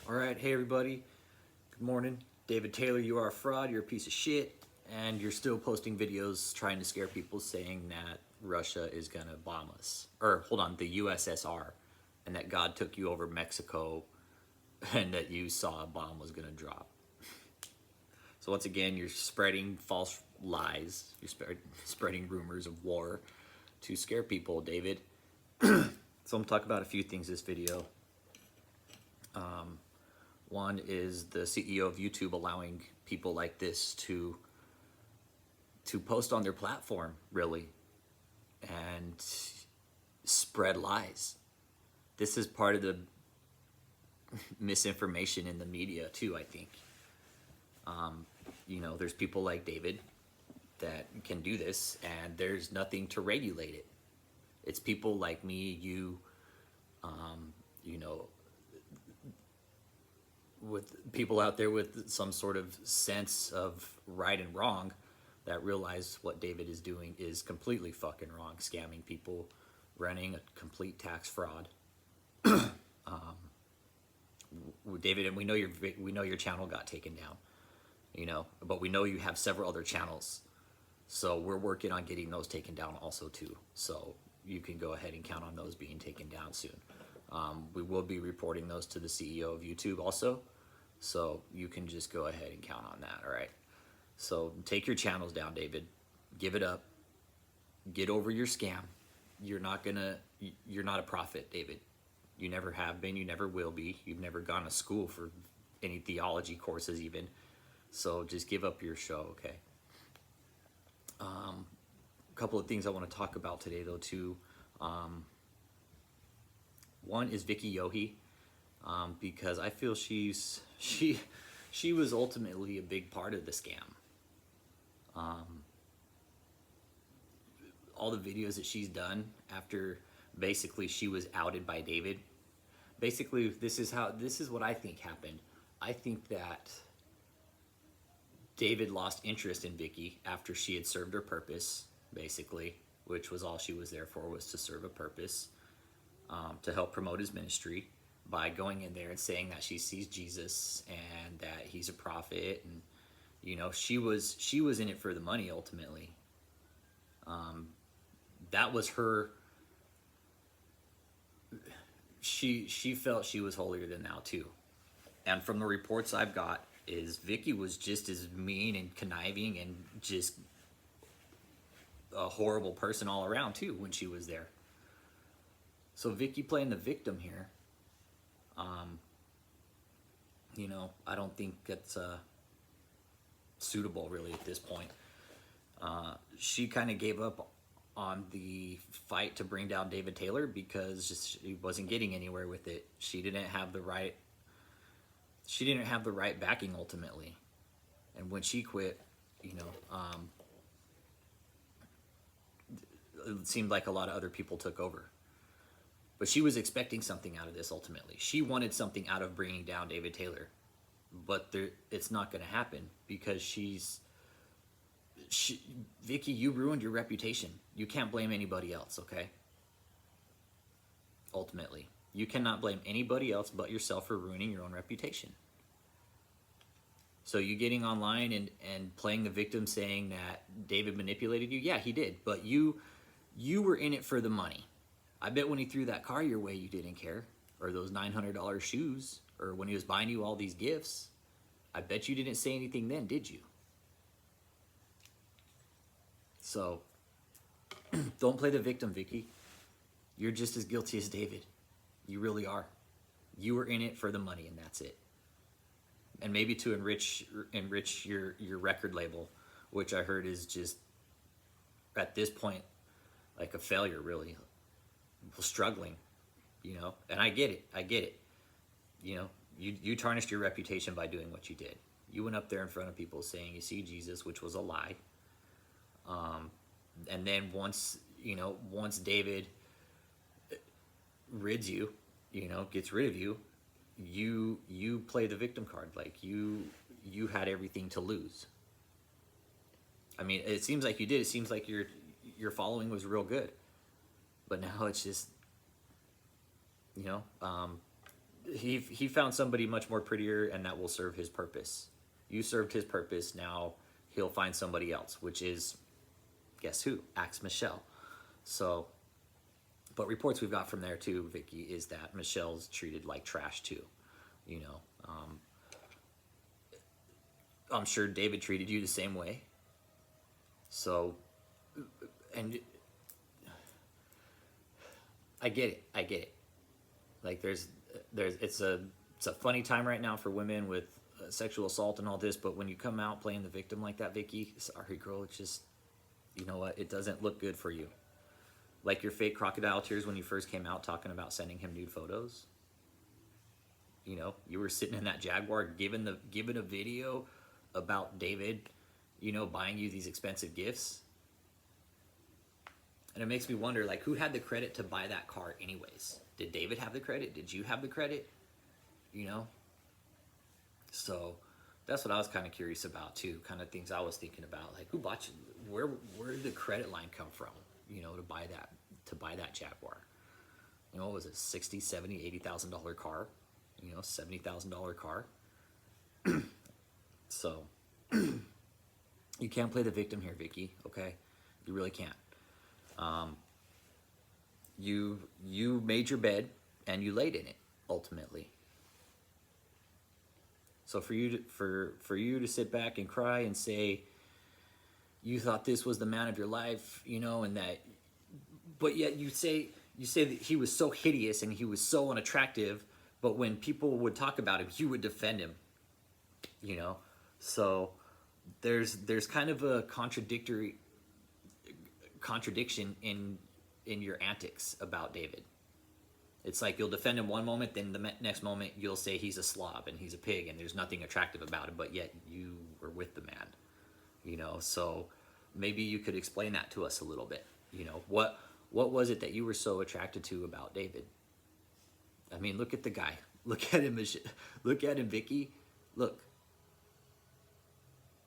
All right, hey everybody. Good morning. David Taylor, you are a fraud, you're a piece of shit, and you're still posting videos trying to scare people saying that Russia is gonna bomb us. Or, hold on, the USSR, and that God took you over Mexico and that you saw a bomb was gonna drop. So once again, you're spreading false lies. You're spreading rumors of war to scare people, David. So I'm gonna talk about a few things this video. One is the CEO of YouTube allowing people like this to post on their platform, really, and spread lies. This is part of the misinformation in the media too, I think. You know, there's people like David that can do this, and there's nothing to regulate it. It's people like me, you know, with people out there with some sort of sense of right and wrong that realize what David is doing is completely fucking wrong, scamming people, running a complete tax fraud. David, and we know your channel got taken down, you know, but we know you have several other channels, so we're working on getting those taken down also too. So you can go ahead and count on those being taken down soon. We will be reporting those to the CEO of YouTube also, so you can just go ahead and count on that. All right. So take your channels down, David. Give it up. Get over your scam. You're not a prophet, David. You never have been. You never will be. You've never gone to school for any theology courses even. So just give up your show, okay? A couple of things I want to talk about today, though, too. One is Vicki Yohe, because I feel she was ultimately a big part of the scam. All the videos that she's done after basically she was outed by David. Basically, this is what I think happened. I think that David lost interest in Vicki after she had served her purpose, basically, which was all she was there for, was to serve a purpose, to help promote his ministry by going in there and saying that she sees Jesus and that he's a prophet, and you know, she was in it for the money ultimately. That was her. She felt she was holier than thou too, and from the reports I've got, is Vicki was just as mean and conniving and just a horrible person all around too when she was there. So Vicki playing the victim here, you know, I don't think it's suitable really at this point. She kind of gave up on the fight to bring down David Taylor because she wasn't getting anywhere with it. She didn't have the right backing ultimately. And when she quit, you know, it seemed like a lot of other people took over. But she was expecting something out of this ultimately. She wanted something out of bringing down David Taylor. But it's not going to happen because Vicki, you ruined your reputation. You can't blame anybody else, okay? Ultimately. You cannot blame anybody else but yourself for ruining your own reputation. So you getting online and playing the victim saying that David manipulated you? Yeah, he did. But you were in it for the money. I bet when he threw that car your way, you didn't care. Or those $900 shoes. Or when he was buying you all these gifts. I bet you didn't say anything then, did you? So, don't play the victim, Vicki. You're just as guilty as David. You really are. You were in it for the money, and that's it. And maybe to enrich your record label, which I heard is just, at this point, like a failure, really. Struggling, you know? And I get it. You know, you tarnished your reputation by doing what you did. You went up there in front of people saying you see Jesus, which was a lie. And then once David rids you, you know, gets rid of you, you play the victim card. Like you had everything to lose. I mean, it seems like you did. It seems like your following was real good. But now it's just, you know, he found somebody much more prettier, and that will serve his purpose. You served his purpose. Now he'll find somebody else, which is, guess who? Axe Michelle. So, but reports we've got from there too, Vicki, is that Michelle's treated like trash too. You know, I'm sure David treated you the same way. So, and I get it. I get it. Like it's a funny time right now for women with sexual assault and all this. But when you come out playing the victim like that, Vicki, sorry girl, it's just, you know what? It doesn't look good for you. Like your fake crocodile tears when you first came out talking about sending him nude photos. You know, you were sitting in that Jaguar giving a video about David, you know, buying you these expensive gifts. And it makes me wonder, like, who had the credit to buy that car anyways? Did David have the credit? Did you have the credit? You know? So that's what I was kind of curious about too, kind of things I was thinking about. Like, who bought you, where did the credit line come from, you know, to buy that Jaguar? You know, what was it, $60,000, $70,000, $80,000 car? You know, $70,000 car. So you can't play the victim here, Vicki, okay? You really can't. You made your bed and you laid in it ultimately. So for you to sit back and cry and say you thought this was the man of your life, you know, and that, but yet you say that he was so hideous and he was so unattractive, but when people would talk about him, you would defend him, you know. So there's kind of a contradiction in your antics about David. It's like you'll defend him one moment, then the next moment you'll say he's a slob and he's a pig and there's nothing attractive about him, but yet you were with the man, you know. So maybe you could explain that to us a little bit. You know, what was it that you were so attracted to about David? I mean, look at the guy. Look at him, Vicki. Look.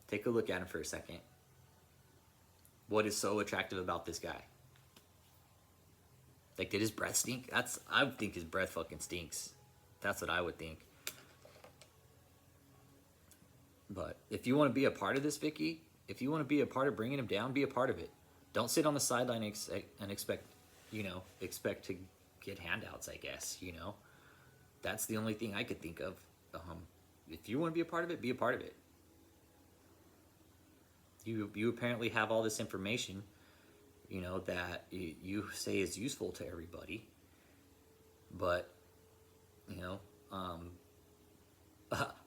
Take a look at him for a second. What is so attractive about this guy? Like, did his breath stink? I would think his breath fucking stinks. That's what I would think. But if you want to be a part of this, Vicki, if you want to be a part of bringing him down, be a part of it. Don't sit on the sideline and expect to get handouts, I guess, you know. That's the only thing I could think of. If you want to be a part of it, be a part of it. You apparently have all this information, you know, that you say is useful to everybody. But, you know,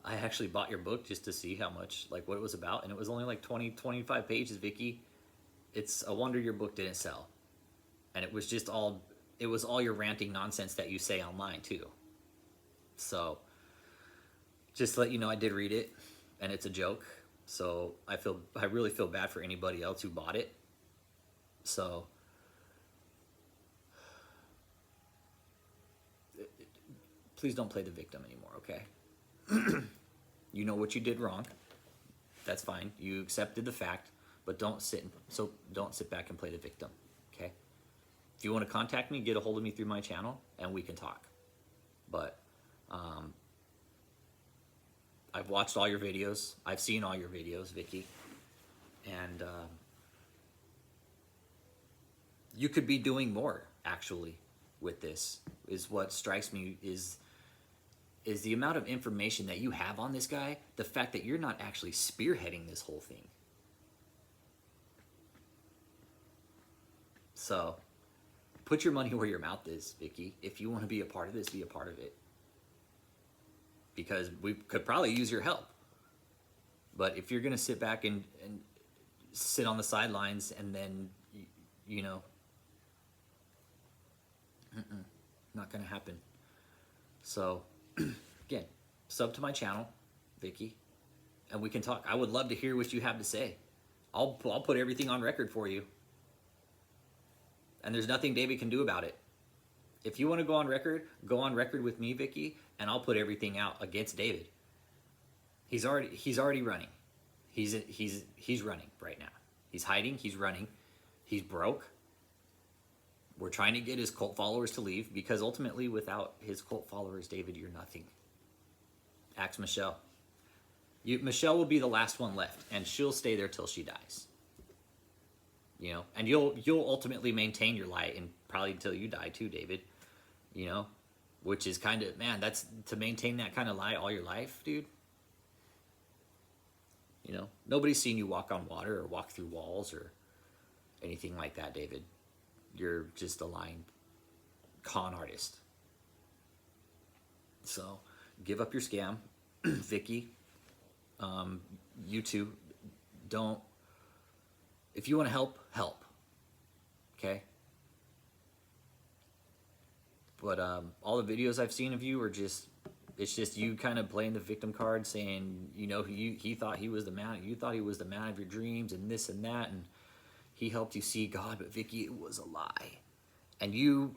I actually bought your book just to see how much, like, what it was about. And it was only like 25 pages, Vicki. It's a wonder your book didn't sell. And it was all your ranting nonsense that you say online too. So just to let you know, I did read it and it's a joke. So I really feel bad for anybody else who bought it. So please don't play the victim anymore, okay? You know what you did wrong. That's fine. You accepted the fact, but don't sit back and play the victim, okay? If you want to contact me, get a hold of me through my channel and we can talk. But I've watched all your videos. I've seen all your videos, Vicki. And you could be doing more, actually, with this, is what strikes me, is the amount of information that you have on this guy, the fact that you're not actually spearheading this whole thing. So put your money where your mouth is, Vicki. If you want to be a part of this, be a part of it. Because we could probably use your help. But if you're going to sit back and sit on the sidelines and then, you know, not going to happen. So, again, sub to my channel, Vicki, and we can talk. I would love to hear what you have to say. I'll put everything on record for you. And there's nothing David can do about it. If you want to go on record with me, Vicki, and I'll put everything out against David. He's already running. He's running right now. He's hiding, he's running. He's broke. We're trying to get his cult followers to leave, because ultimately without his cult followers, David, you're nothing. Ask Michelle. Michelle will be the last one left, and she'll stay there till she dies. You know, and you'll ultimately maintain your light, and probably until you die too, David. You know, which is kind of, man, that's to maintain that kind of light all your life, dude. You know, nobody's seen you walk on water or walk through walls or anything like that, David. You're just a lying con artist. So give up your scam, Vicki. You two, don't. If you want to help, help. Okay. But all the videos I've seen of you are just, it's just you kind of playing the victim card, saying, you know, he thought he was the man, you thought he was the man of your dreams, and this and that, and he helped you see God, but Vicki, it was a lie. And you,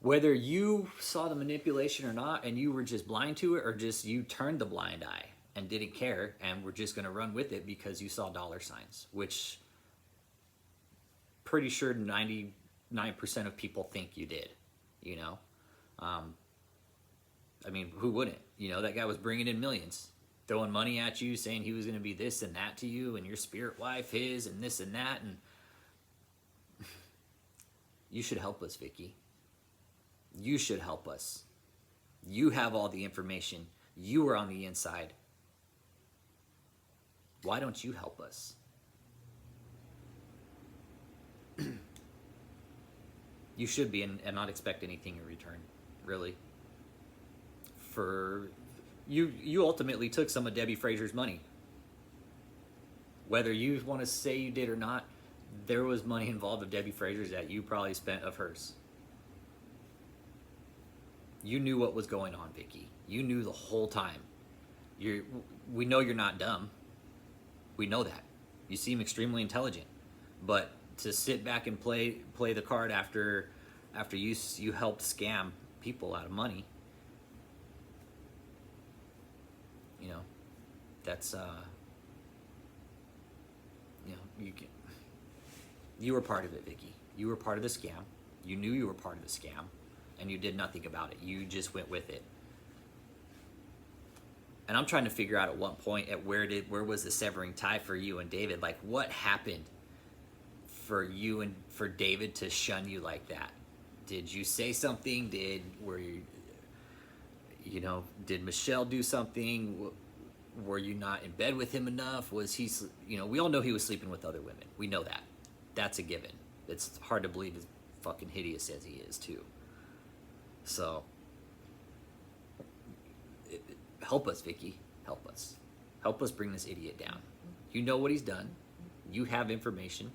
whether you saw the manipulation or not, and you were just blind to it, or just you turned the blind eye and didn't care, and were just going to run with it because you saw dollar signs, which pretty sure 99% of people think you did, you know? I mean, who wouldn't? You know, that guy was bringing in millions, throwing money at you, saying he was going to be this and that to you, and your spirit wife his, and this and that, and you should help us, Vicki. You should help us. You have all the information. You are on the inside. Why don't you help us? You should be, and not expect anything in return, really. For you ultimately took some of Debbie Fraser's money. Whether you want to say you did or not, there was money involved of Debbie Fraser's that you probably spent of hers. You knew what was going on, Vicki. You knew the whole time. We know you're not dumb. We know that. You seem extremely intelligent. But to sit back and play the card after you helped scam people out of money, you know, that's you know, you were part of it, Vicki. You were part of the scam. You knew you were part of the scam, and you did nothing about it. You just went with it. And I'm trying to figure out at what point, where was the severing tie for you and David? Like, what happened for you and for David to shun you like that? Did you say something? Did Michelle do something? Were you not in bed with him enough? Was he, you know, we all know he was sleeping with other women. We know that. That's a given. It's hard to believe as fucking hideous as he is, too. So, help us, Vicki. Help us. Help us bring this idiot down. You know what he's done. You have information.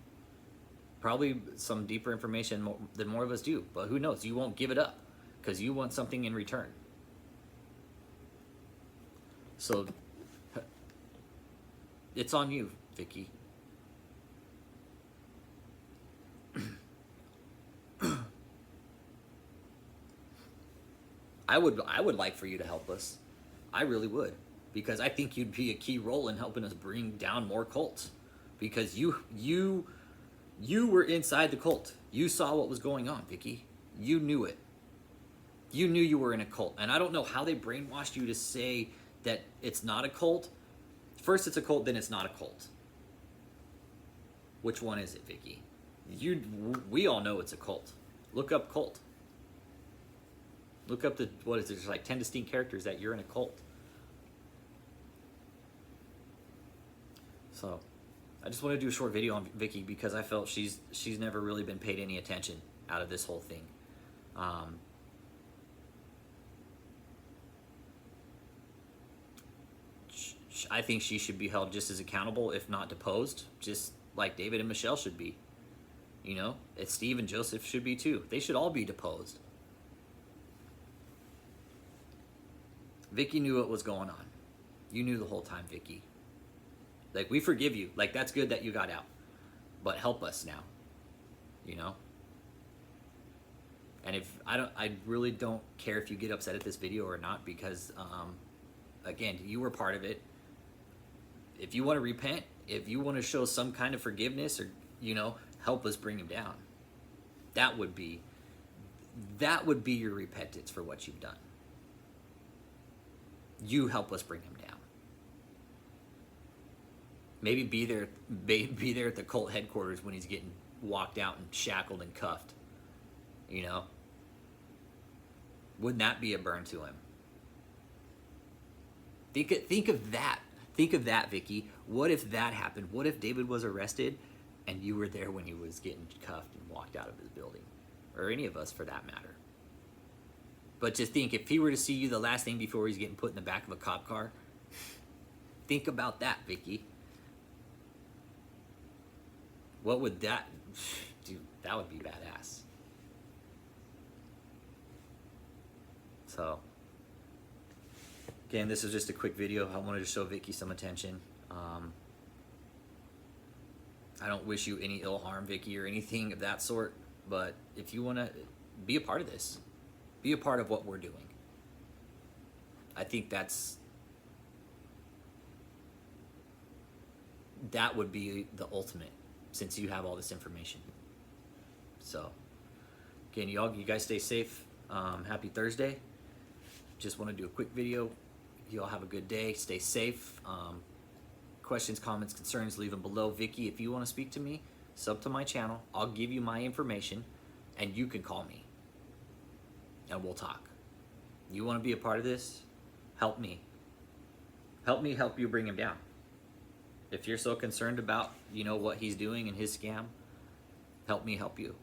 Probably some deeper information than more of us do. But who knows? You won't give it up because you want something in return. So, it's on you, Vicki. I would like for you to help us. I really would, because I think you'd be a key role in helping us bring down more cults. Because you were inside the cult. You saw what was going on, Vicki. You knew it. You knew you were in a cult, and I don't know how they brainwashed you to say that it's not a cult. First it's a cult, then it's not a cult. Which one is it, Vicki? We all know it's a cult. Look up cult. Look up there's like 10 distinct characters that you're in a cult. So, I just want to do a short video on Vicki because I felt she's never really been paid any attention out of this whole thing. I think she should be held just as accountable, if not deposed, just like David and Michelle should be. You know, Steve and Joseph should be too. They should all be deposed. Vicki knew what was going on. You knew the whole time, Vicki. Like, we forgive you. Like, that's good that you got out. But help us now. You know? And I really don't care if you get upset at this video or not, because, again, you were part of it. If you want to repent, if you want to show some kind of forgiveness, or, you know, help us bring him down. That would be That would be your repentance for what you've done. You help us bring him down. Maybe be there at the cult headquarters when he's getting walked out and shackled and cuffed. You know? Wouldn't that be a burn to him? Think of that. Think of that, Vicki. What if that happened? What if David was arrested and you were there when he was getting cuffed and walked out of his building? Or any of us, for that matter. But just think, if he were to see you the last thing before he's getting put in the back of a cop car, think about that, Vicki. What would that... Dude, that would be badass. So, again, this is just a quick video. I wanted to show Vicki some attention. I don't wish you any ill harm, Vicki, or anything of that sort. But if you want to be a part of this, be a part of what we're doing. I think that would be the ultimate, since you have all this information. So, again, you guys stay safe. Happy Thursday. Just want to do a quick video. You all have a good day. Stay safe. Questions, comments, concerns, leave them below. Vicki, if you want to speak to me, sub to my channel. I'll give you my information, and you can call me, and we'll talk. You want to be a part of this? Help me. Help me help you bring him down. If you're so concerned about, you know, what he's doing in his scam, help me help you.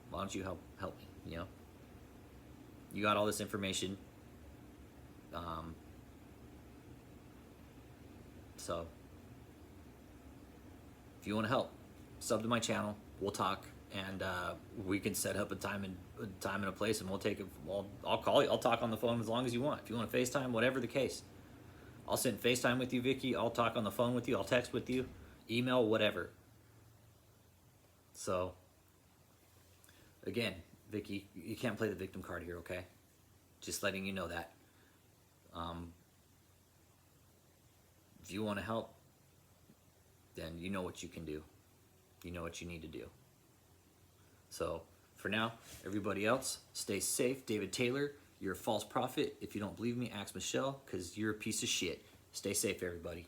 Why don't you help me, you know? You got all this information. So, if you want to help, sub to my channel. We'll talk, and we can set up a time and a place, and we'll take it. Well, I'll call you. I'll talk on the phone as long as you want. If you want to FaceTime, whatever the case, I'll send FaceTime with you, Vicki. I'll talk on the phone with you. I'll text with you, email, whatever. So, again, Vicki, you can't play the victim card here, okay? Just letting you know that. If you want to help, then you know what you can do. You know what you need to do. So, for now, everybody else, stay safe. David Taylor, you're a false prophet. If you don't believe me, ask Michelle, because you're a piece of shit. Stay safe, everybody.